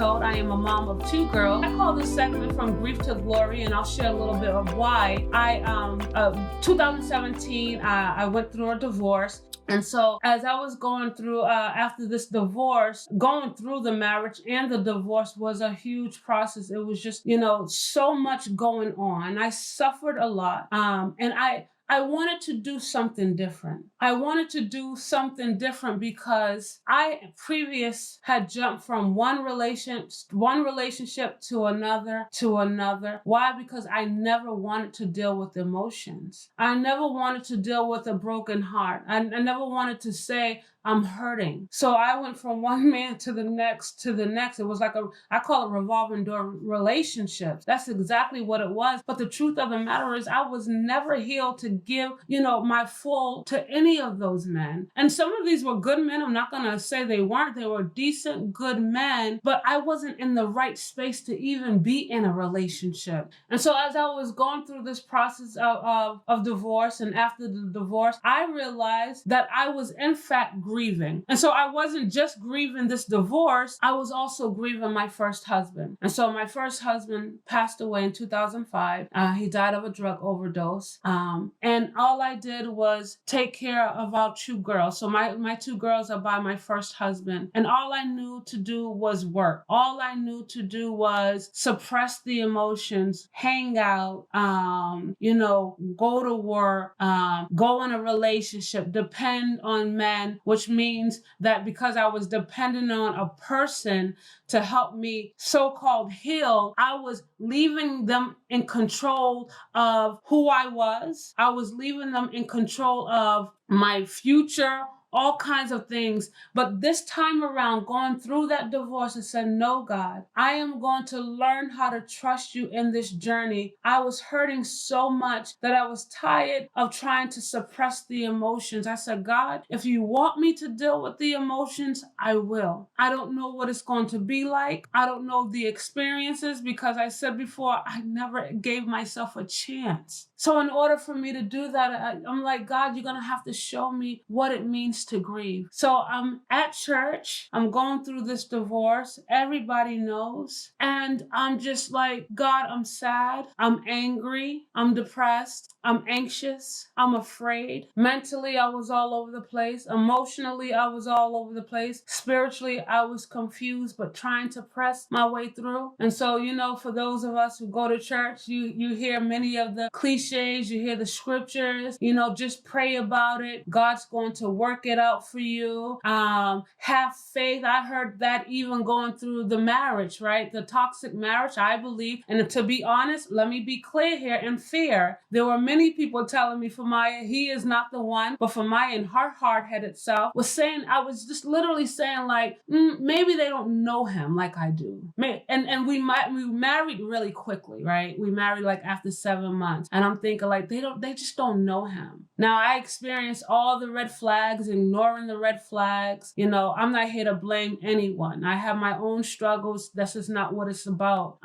old. I am a mom of 2 girls. I call this segment From Grief to Glory, and I'll share a little bit of why. 2017, I went through a divorce. And so as I was going through, after this divorce, going through the marriage and the divorce was a huge process. It was just, so much going on. I suffered a lot. And I wanted to do something different. I wanted to do something different because I previous had jumped from one relationship to another. Why? Because I never wanted to deal with emotions. I never wanted to deal with a broken heart. I never wanted to say, I'm hurting. So I went from one man to the next. It was like I call it revolving door relationships. That's exactly what it was. But the truth of the matter is I was never healed to give, my full to any of those men. And some of these were good men. I'm not going to say they weren't. They were decent, good men, but I wasn't in the right space to even be in a relationship. And so as I was going through this process of divorce, and after the divorce, I realized that I was in fact grieving. And so I wasn't just grieving this divorce, I was also grieving my first husband. And so my first husband passed away in 2005. He died of a drug overdose. And all I did was take care of our 2 girls. So my 2 girls are by my first husband. And all I knew to do was work. All I knew to do was suppress the emotions, hang out, go to work, go in a relationship, depend on men, which means that because I was dependent on a person to help me so-called heal, I was leaving them in control of who I was. I was leaving them in control of my future, all kinds of things. But this time around, going through that divorce, I said, no, God, I am going to learn how to trust you in this journey. I was hurting so much that I was tired of trying to suppress the emotions. I said, God, if you want me to deal with the emotions, I will. I don't know what it's going to be like. I don't know the experiences, because I said before, I never gave myself a chance. So in order for me to do that, I'm like, God, you're going to have to show me what it means to grieve. So I'm at church. I'm going through this divorce. Everybody knows. And I'm just like, God, I'm sad. I'm angry. I'm depressed. I'm anxious. I'm afraid. Mentally, I was all over the place. Emotionally, I was all over the place. Spiritually, I was confused, but trying to press my way through. And so, for those of us who go to church, you hear many of the cliches, you hear the scriptures, just pray about it. God's going to work it out for you. Have faith. I heard that even going through the marriage, right? The toxic marriage, I believe. And to be honest, let me be clear here, in fear, there were many people telling me, Famaya, he is not the one. But Famaya, in her hard-headed self, I was just literally saying like, maybe they don't know him like I do. And we married really quickly, right? We married like after 7 months. And I'm thinking like, they just don't know him. Now I experienced all the red flags, ignoring the red flags. I'm not here to blame anyone. I have my own struggles. This is not what it's about.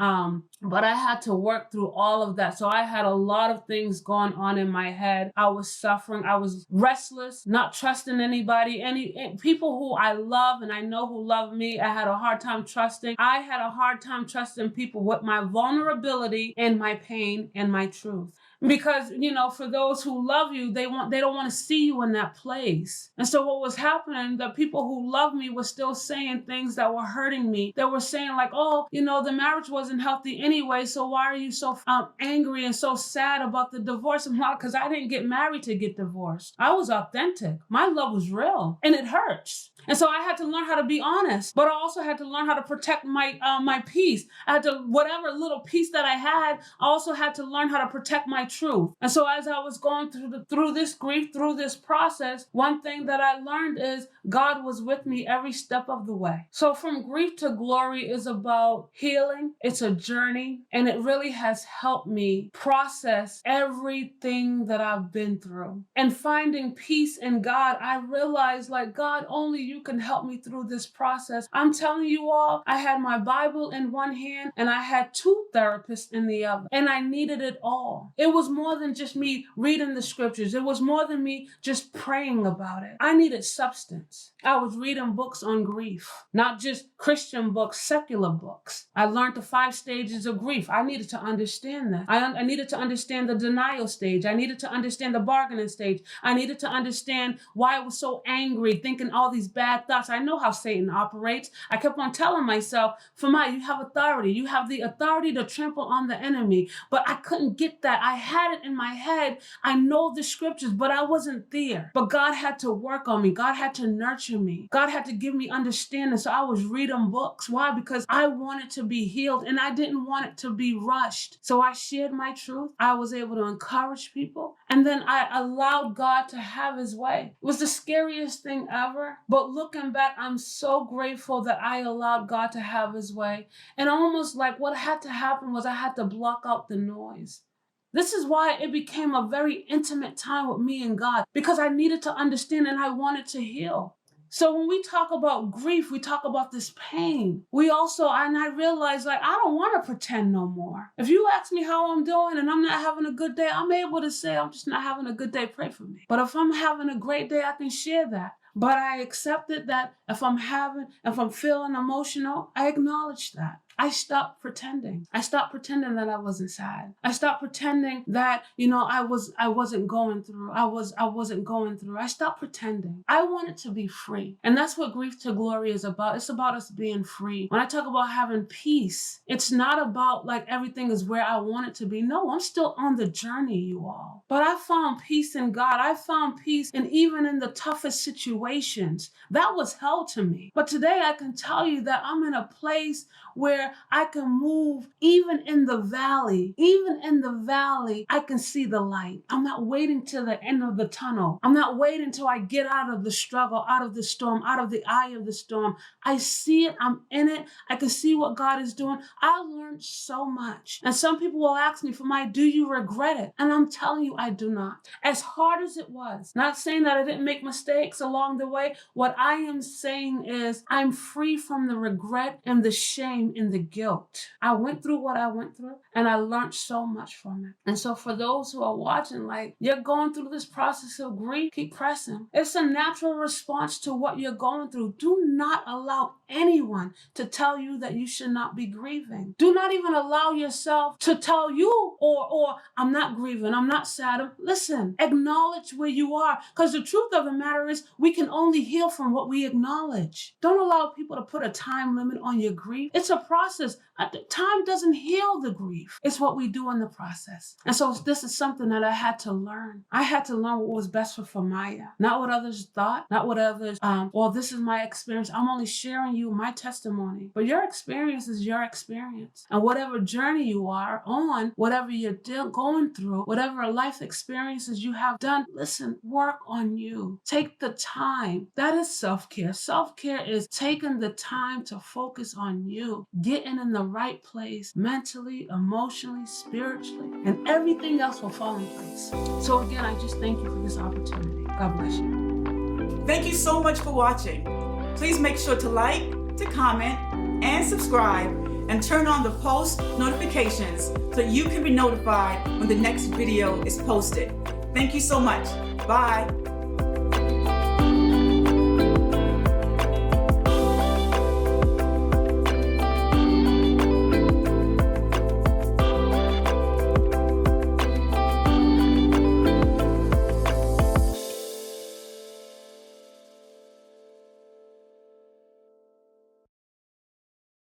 But I had to work through all of that. So I had a lot of things going on in my head. I was suffering. I was restless, not trusting anybody, any people who I love and I know who love me. I had a hard time trusting. I had a hard time trusting people with my vulnerability and my pain and my truth. Because, for those who love you, they don't want to see you in that place. And so what was happening, the people who loved me were still saying things that were hurting me. They were saying like, oh, the marriage wasn't healthy anyway, so why are you so angry and so sad about the divorce? And why? Because I didn't get married to get divorced. I was authentic. My love was real, and it hurts. And so I had to learn how to be honest, but I also had to learn how to protect my peace. I had to, whatever little peace that I had, I also had to learn how to protect my truth. And so as I was going through this grief, through this process, one thing that I learned is God was with me every step of the way. So From Grief to Glory is about healing. It's a journey, and it really has helped me process everything that I've been through. And finding peace in God, I realized like, God, only you you can help me through this process. I'm telling you all, I had my Bible in one hand and I had 2 therapists in the other, and I needed it all. It was more than just me reading the scriptures. It was more than me just praying about it. I needed substance. I was reading books on grief, not just Christian books, secular books. I learned the 5 stages of grief. I needed to understand that. I needed to understand the denial stage. I needed to understand the bargaining stage. I needed to understand why I was so angry, thinking all these bad thoughts. I know how Satan operates. I kept on telling myself, Famaya, you have authority. You have the authority to trample on the enemy. But I couldn't get that. I had it in my head. I know the scriptures, but I wasn't there. But God had to work on me. God had to nurture me. God had to give me understanding. So I was reading books. Why? Because I wanted to be healed and I didn't want it to be rushed. So I shared my truth. I was able to encourage people. And then I allowed God to have his way. It was the scariest thing ever. But looking back, I'm so grateful that I allowed God to have his way. And almost like what had to happen was I had to block out the noise. This is why it became a very intimate time with me and God, because I needed to understand and I wanted to heal. So when we talk about grief, we talk about this pain. And I realized, like, I don't want to pretend no more. If you ask me how I'm doing and I'm not having a good day, I'm able to say I'm just not having a good day, pray for me. But if I'm having a great day, I can share that. But I accepted that if I'm feeling emotional, I acknowledge that. I stopped pretending. I stopped pretending that I wasn't sad. I stopped pretending that, I wasn't going through. I wasn't going through. I stopped pretending. I wanted to be free. And that's what Grief to Glory is about. It's about us being free. When I talk about having peace, it's not about like everything is where I want it to be. No, I'm still on the journey, you all. But I found peace in God. I found peace even in the toughest situations. That was hell to me. But today I can tell you that I'm in a place where I can move even in the valley. Even in the valley, I can see the light. I'm not waiting till the end of the tunnel. I'm not waiting till I get out of the struggle, out of the storm, out of the eye of the storm. I see it. I'm in it. I can see what God is doing. I learned so much. And some people will ask me, Famaya, do you regret it? And I'm telling you, I do not. As hard as it was, not saying that I didn't make mistakes along the way. What I am saying is I'm free from the regret and the shame and the guilt. I went through what I went through and I learned so much from it. And so for those who are watching, like, you're going through this process of grief, keep pressing. It's a natural response to what you're going through. Do not allow anyone to tell you that you should not be grieving. Do not even allow yourself to tell you or I'm not grieving, I'm not sad. Listen, acknowledge where you are, because the truth of the matter is we can only heal from what we acknowledge. Don't allow people to put a time limit on your grief. It's a process. Time doesn't heal the grief. It's what we do in the process. And so this is something that I had to learn. I had to learn what was best for Famaya, not what others thought, not what others, well, this is my experience. I'm only sharing you my testimony, but your experience is your experience. And whatever journey you are on, whatever you're going through, whatever life experiences you have done, listen, work on you. Take the time. That is self-care. Self-care is taking the time to focus on you, getting in the right place mentally, emotionally, spiritually, and everything else will fall in place. So again, I just thank you for this opportunity. God bless you. Thank you so much for watching. Please make sure to like, to comment, and subscribe, and turn on the post notifications so you can be notified when the next video is posted. Thank you so much. Bye.